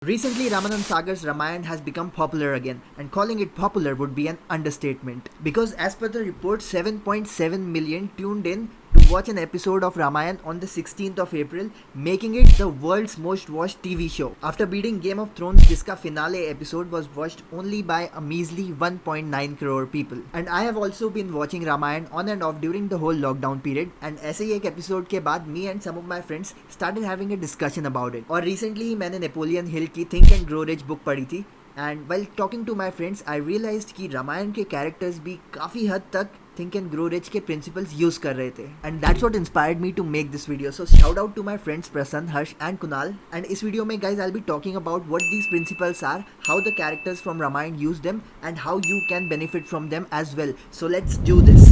Recently, Ramanand Sagar's Ramayana has become popular again, and calling it popular would be an understatement. Because, as per the report, 7.7 million tuned in to watch an episode of Ramayana on the 16th of April, making it the world's most watched TV show. After beating Game of Thrones, जिसका finale episode was watched only by a measly 1.9 crore people. And I have also been watching Ramayana on and off during the whole lockdown period, and ऐसे ही एक episode के बाद me and some of my friends started having a discussion about it. और recently मैंने Napoleon Hill की think and grow rich book पढ़ी थी, and while talking to my friends I realized कि रामायण के कैरेक्टर्स भी काफ़ी हद तक थिंक एंड ग्रो रिच के प्रिंसिपल्स यूज कर रहे थे, and that's what inspired me to make this video. So shout out to my friends Prasann, Harsh and Kunal. And इस वीडियो में guys I be talking about what these principles are, how the characters from Ramayan use them, and how you can benefit from them as well. So let's do this.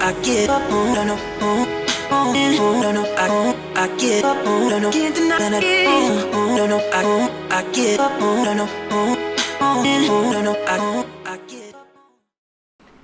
I get up, can't deny it. I get up, I get up.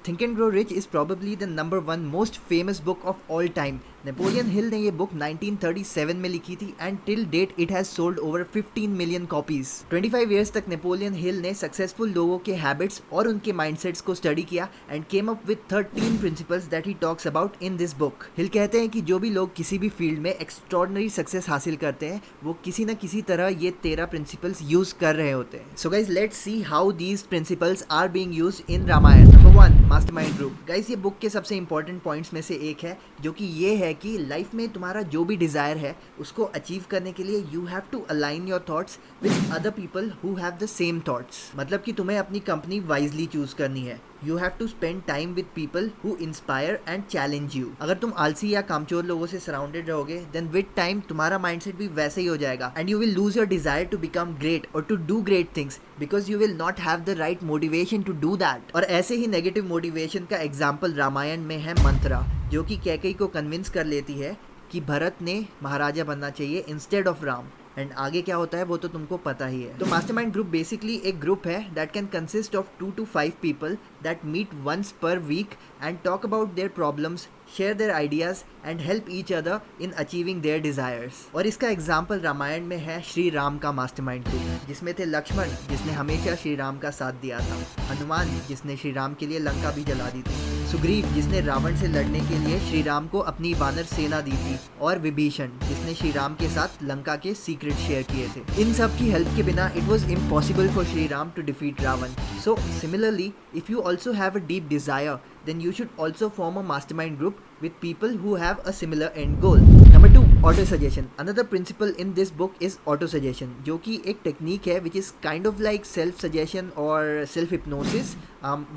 Think and Grow Rich is probably the number one most famous book of all time. Napoleon Hill ने ये book 1937 में लिखी थी, and till date it has sold over 15 million copies. 25 years तक Napoleon Hill ने successful लोगों के habits और उनके माइंडसेट्स को स्टडी किया and came up with 13 principles that he talks about in this book. Hill कहते हैं कि जो भी लोग किसी भी फील्ड में एक्स्ट्रॉर्डनरी सक्सेस हासिल करते हैं वो किसी न किसी तरह ये 13 प्रिंसिपल्स यूज कर रहे होते हैं. So guys let's see how these principles are being used in Ramayan. Number 1, mastermind group. Guys ये बुक के सबसे इंपॉर्टेंट पॉइंट्स में से एक है, जो कि ये है कि लाइफ में तुम्हारा जो भी डिजायर है उसको अचीव करने के लिए you have to align your thoughts with other people who have the same thoughts. मतलब कि तुम्हें अपनी कंपनी वाइजली चूज करनी है. You have to spend time with people who inspire and challenge you. अगर तुम आलसी या कामचोर लोगों से सराउंडेड रहोगे देन विद टाइम तुम्हारा माइंडसेट भी वैसे ही हो जाएगा, and you will lose your desire to become great और to do great things because you will not have the right motivation to do that. और ऐसे ही नेगेटिव मोटिवेशन का एग्जाम्पल रामायण में है मंथरा, जो कि कैकेयी को कन्विंस कर लेती है कि भरत ने महाराजा बनना चाहिए इंस्टेड ऑफ राम. एंड आगे क्या होता है वो तो तुमको पता ही है. तो मास्टरमाइंड ग्रुप बेसिकली एक ग्रुप है that can consist of 2 to 5 people that meet once per week and talk about their problems, share their ideas and help each other in achieving their desires. और इसका example Ramayan में है श्री राम का mastermind group, जिसमें थे लक्ष्मण जिसने हमेशा श्री राम का साथ दिया था, हनुमान जिसने श्री राम के लिए लंका भी जला दी थी, सुग्रीव जिसने रावण से लड़ने के लिए श्री राम को अपनी वानर सेना दी थी, और विभीषण जिसने श्री राम के साथ लंका के सीक्रेट शेयर किए थे. इन सब की हेल्प के बिना it was impossible for Shri Ram to defeat Ravan. So similarly if you also have a deep desire then you should also form a mastermind group with people who have a similar end goal. Number 2, auto suggestion. Another principle in this book is auto suggestion, जो कि एक technique है which is kind of like self suggestion or self hypnosis.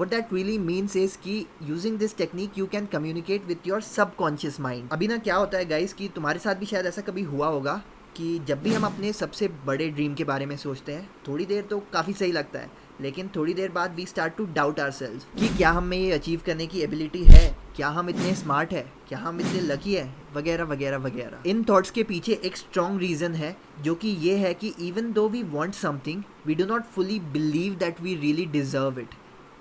What that really means is कि using this technique you can communicate with your subconscious mind. अभी ना क्या होता है guys कि तुम्हारे साथ भी शायद ऐसा कभी हुआ होगा कि जब भी हम अपने सबसे बड़े ड्रीम के बारे में सोचते हैं थोड़ी देर तो काफ़ी सही लगता है, लेकिन थोड़ी देर बाद we start to doubt ourselves कि क्या हम में ये अचीव करने की एबिलिटी है, क्या हम इतने स्मार्ट है, क्या हम इतने लकी है, वगैरह वगैरह वगैरह. इन थॉट्स के पीछे एक स्ट्रॉन्ग रीज़न है, जो कि ये है कि even though we want something we do not fully believe that we really deserve it.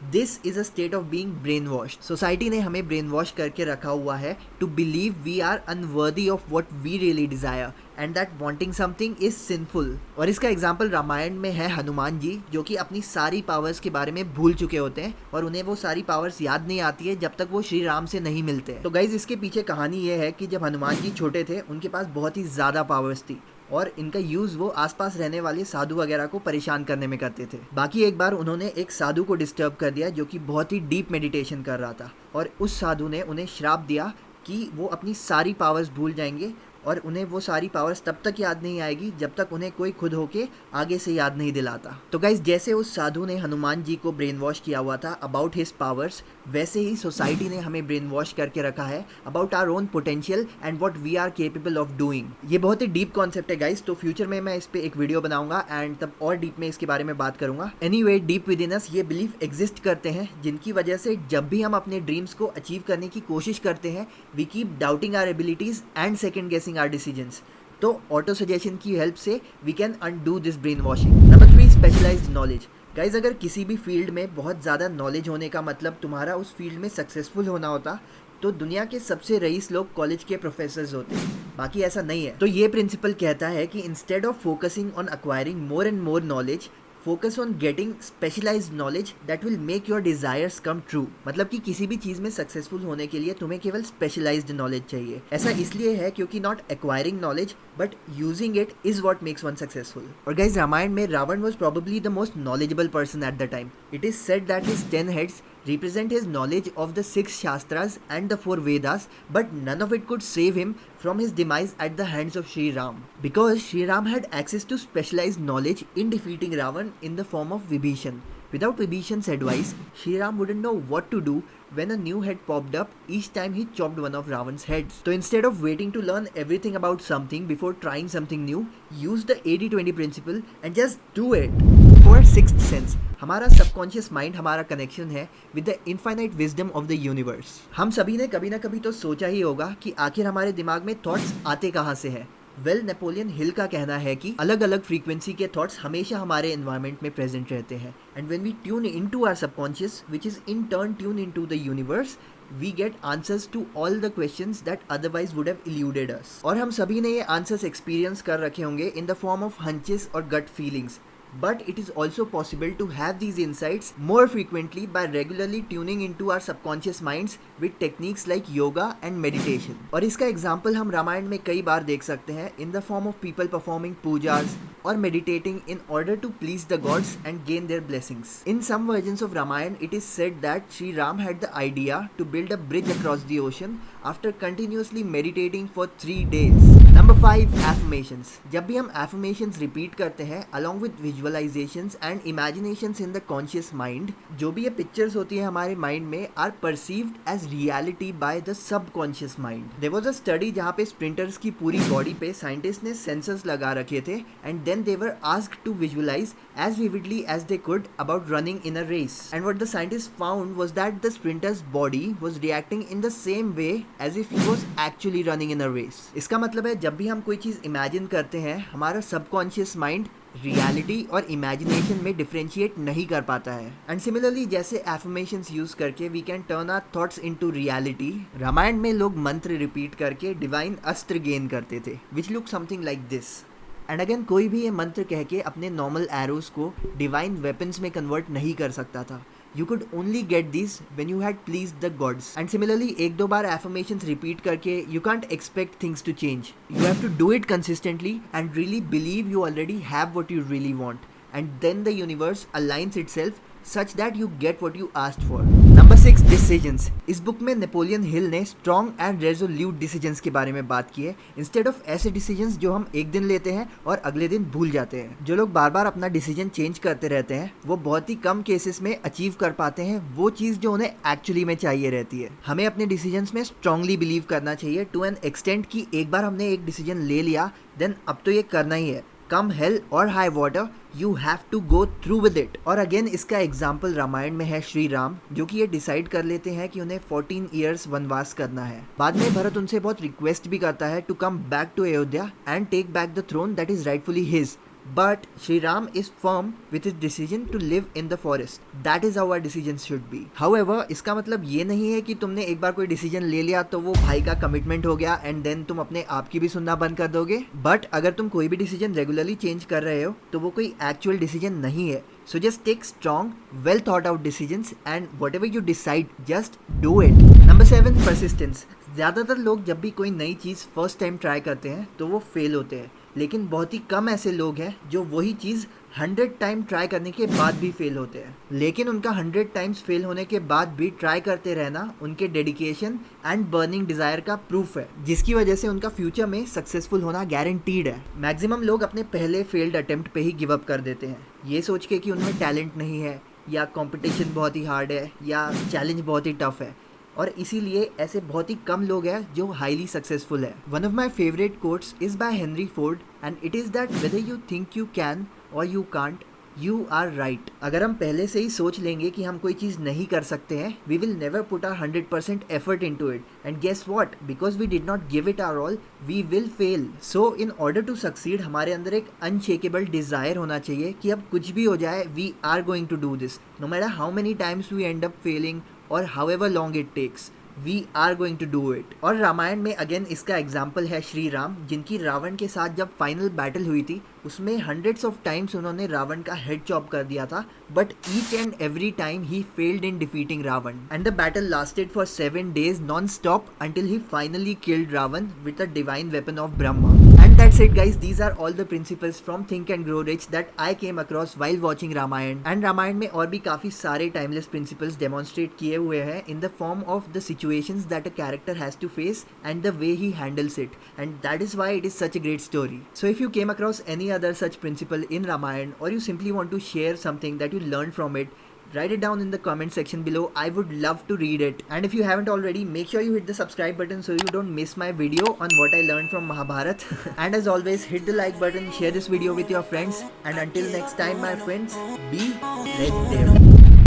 This is a state of being brain wash. Society ने हमें ब्रेन वॉश करके रखा हुआ है to believe we are unworthy of what we really desire and that wanting something is sinful. और इसका example Ramayan में है हनुमान जी, जो कि अपनी सारी पावर्स के बारे में भूल चुके होते हैं और उन्हें वो सारी पावर्स याद नहीं आती है जब तक वो श्री राम से नहीं मिलते. तो गाइज इसके पीछे कहानी ये है कि जब हनुमान जी छोटे थे उनके पास बहुत ही ज़्यादा पावर्स थी और इनका यूज़ वो आसपास रहने वाले साधु वगैरह को परेशान करने में करते थे. बाकी एक बार उन्होंने एक साधु को डिस्टर्ब कर दिया जो कि बहुत ही डीप मेडिटेशन कर रहा था, और उस साधु ने उन्हें श्राप दिया कि वो अपनी सारी पावर्स भूल जाएंगे और उन्हें वो सारी पावर्स तब तक याद नहीं आएगी जब तक उन्हें कोई खुद होके आगे से याद नहीं दिलाता. तो गाइज जैसे उस साधु ने हनुमान जी को ब्रेन वॉश किया हुआ था अबाउट हिज पावर्स, वैसे ही सोसाइटी ने हमें ब्रेन वॉश करके रखा है about our own potential and what we are capable of doing. ये बहुत ही डीप कॉन्सेप्ट है गाइज, तो फ्यूचर में मैं इस पर एक वीडियो बनाऊंगा एंड तब और डीप में इसके बारे में बात करूंगा. एनीवे डीप विद इन अस ये बिलीफ एग्जिस्ट करते हैं जिनकी वजह से जब भी हम अपने ड्रीम्स को अचीव करने की कोशिश करते हैं we keep doubting our abilities and second guessing our decisions. तो ऑटो सजेशन की हेल्प से we can undo this brain washing. Number 3, specialized knowledge. Guys अगर किसी भी फील्ड में बहुत ज़्यादा नॉलेज होने का मतलब तुम्हारा उस फील्ड में सक्सेसफुल होना होता तो दुनिया के सबसे रईस लोग कॉलेज के प्रोफेसर्स होते हैं, बाकी ऐसा नहीं है। तो ये प्रिंसिपल कहता है कि instead of focusing on acquiring more and more knowledge, focus on getting specialized knowledge that will make your desires come true. मतलब कि किसी भी चीज में सक्सेसफुल होने के लिए तुम्हें केवल स्पेशलाइज्ड नॉलेज चाहिए। ऐसा इसलिए है क्योंकि not acquiring knowledge but using it is what makes one successful. और गाइस, रामायण में Ravan was probably the most knowledgeable person at the time. It is said that his 10 heads represent his knowledge of the 6 Shastras and the 4 Vedas, but none of it could save him from his demise at the hands of Sri Ram. Because Sri Ram had access to specialized knowledge in defeating Ravan in the form of Vibhishan. Without Vibhishan's advice, Sri Ram wouldn't know what to do when a new head popped up each time he chopped one of Ravan's heads. So instead of waiting to learn everything about something before trying something new, use the 80-20 principle and just do it. For sixth sense, हमारा subconscious mind हमारा connection है with the infinite wisdom of the universe. हम सभी ने कभी ना कभी तो सोचा ही होगा कि आखिर हमारे दिमाग में थॉट्स आते कहाँ से हैं। वेल, नेपोलियन हिल का कहना है कि अलग अलग फ्रीक्वेंसी के थॉट्स हमेशा हमारे एनवायरनमेंट में प्रेजेंट रहते हैं, and when we tune into our subconscious which is in turn tune into the universe, we get answers to all the questions that otherwise would have eluded us. और हम सभी ने ये आंसर्स एक्सपीरियंस कर रखे होंगे in the form of hunches और gut feelings. But it is also possible to have these insights more frequently by regularly tuning into our subconscious minds with techniques like yoga and meditation. और इसका example हम रामायण में कई बार देख सकते हैं in the form of people performing pujas or meditating in order to please the gods and gain their blessings. In some versions of Ramayana, it is said that Sri Ram had the idea to build a bridge across the ocean after continuously meditating for 3 days. Number 5, affirmations. जब भी हम affirmations repeat करते हैं along with visualizations and imaginations in the conscious mind, जो भी ये pictures होती है हमारे mind में are perceived as reality by the subconscious mind. There was a study जहाँ पे sprinters की पूरी body पे scientists ने sensors लगा रखे थे and then they were asked to visualize as vividly as they could about running in a race. And what the scientists found was that the sprinter's body was reacting in the same way as if he was actually running in a race. इसका मतलब है जब भी हम कोई चीज़ imagine करते हैं, हमारा सबकॉन्शियस माइंड रियलिटी और इमेजिनेशन में डिफरेंशिएट नहीं कर पाता है। एंड सिमिलरली, जैसे एफर्मेशंस यूज करके we can turn our thoughts into reality, Ramayan में लोग मंत्र रिपीट करके डिवाइन अस्त्र गेन करते थे, which look something like this. And again, कोई भी ये मंत्र कह के अपने नॉर्मल एरोज को डिवाइन वेपन्स में कन्वर्ट नहीं कर सकता था। You could only get these when you had pleased the gods. And similarly, एक दो बार affirmations repeat करके you can't expect things to change. You have to do it consistently and really believe you already have what you really want. And then the universe aligns itself such that you get what you asked for. Number 6, decisions. इस book में Napoleon Hill ने strong and resolute decisions के बारे में बात की है, instead of ऐसे decisions जो हम एक दिन लेते हैं और अगले दिन भूल जाते हैं। जो लोग बार बार अपना decision change करते रहते हैं, वो बहुत ही कम केसेस में अचीव कर पाते हैं वो चीज़ जो उन्हें एक्चुअली में चाहिए रहती है। हमें अपने decisions में strongly believe करना चाहिए to an extent कि एक बार हमने एक decision ले लिया, then अब तो ये करना ही है। Come hell or high water, you have to go through with it. और अगेन, इसका एग्जाम्पल रामायण में है श्री राम, जो कि ये डिसाइड कर लेते हैं कि उन्हें 14 ईयर्स वनवास करना है। बाद में भरत उनसे बहुत रिक्वेस्ट भी करता है to come back to Ayodhya and take back the throne that is rightfully his. But Sri Ram is firm with his decision to live in the forest. That is how our decisions should be. However, इसका मतलब ये नहीं है कि तुमने एक बार कोई decision ले लिया तो वो भाई का कमिटमेंट हो गया एंड देन तुम अपने आप की भी सुनना बंद कर दोगे। बट अगर तुम कोई भी डिसीजन रेगुलरली चेंज कर रहे हो तो वो कोई एक्चुअल डिसीजन नहीं है। So just take strong, well thought out decisions and whatever you decide, just do it. Number 7, persistence. ज़्यादातर लोग जब भी कोई नई चीज़ फर्स्ट टाइम ट्राई करते हैं तो वो फेल होते हैं, लेकिन बहुत ही कम ऐसे लोग हैं जो वही चीज़ 100 टाइम ट्राई करने के बाद भी फेल होते हैं। लेकिन उनका 100 टाइम्स फेल होने के बाद भी ट्राई करते रहना उनके डेडिकेशन एंड बर्निंग डिजायर का प्रूफ है, जिसकी वजह से उनका फ्यूचर में सक्सेसफुल होना गारंटीड है। मैक्सिमम लोग अपने पहले फेल्ड अटेम्प्ट पे ही गिव अप कर देते हैं, ये सोच के कि उनमें टैलेंट नहीं है या कंपटीशन बहुत ही हार्ड है या चैलेंज बहुत ही टफ है, और इसीलिए ऐसे बहुत ही कम लोग हैं जो हाईली सक्सेसफुल है। One of my favourite quotes is by Henry Ford and it is that whether you think you can or you can't, you are right. अगर हम पहले से ही सोच लेंगे कि हम कोई चीज़ नहीं कर सकते हैं, we will never put our 100% effort into it and guess what, because we did not give it our all, we will fail. So in order to succeed हमारे अंदर एक अनशेकेबल डिज़ायर होना चाहिए कि अब कुछ भी हो जाए, we are going to do this no matter how many times we end up failing or however long it takes. We are going to do it. और रामायण में अगेन इसका एग्जाम्पल है श्री राम, जिनकी रावण के साथ जब फाइनल बैटल हुई थी उसमें हंड्रेड्स ऑफ टाइम्स उन्होंने रावण का हेड चॉप कर दिया था, but each and every time he failed in defeating Ravan and the battle lasted for 7 days non stop until he finally killed Ravan with a divine weapon of Brahma. And that's it guys, these are all the principles from Think and Grow Rich that I came across while watching Ramayan. And Ramayan में और भी काफी सारे timeless principles demonstrate किए हुए हैं in the form of the situations that a character has to face and the way he handles it, and that is why it is such a great story. So if you came across any other such principle in Ramayan, or you simply want to share something that you learned from it, write it down in the comment section below. I would love to read it. And if you haven't already, make sure you hit the subscribe button so you don't miss my video on what I learned from Mahabharat. And as always, hit the like button, share this video with your friends, and until next time my friends, be legendary.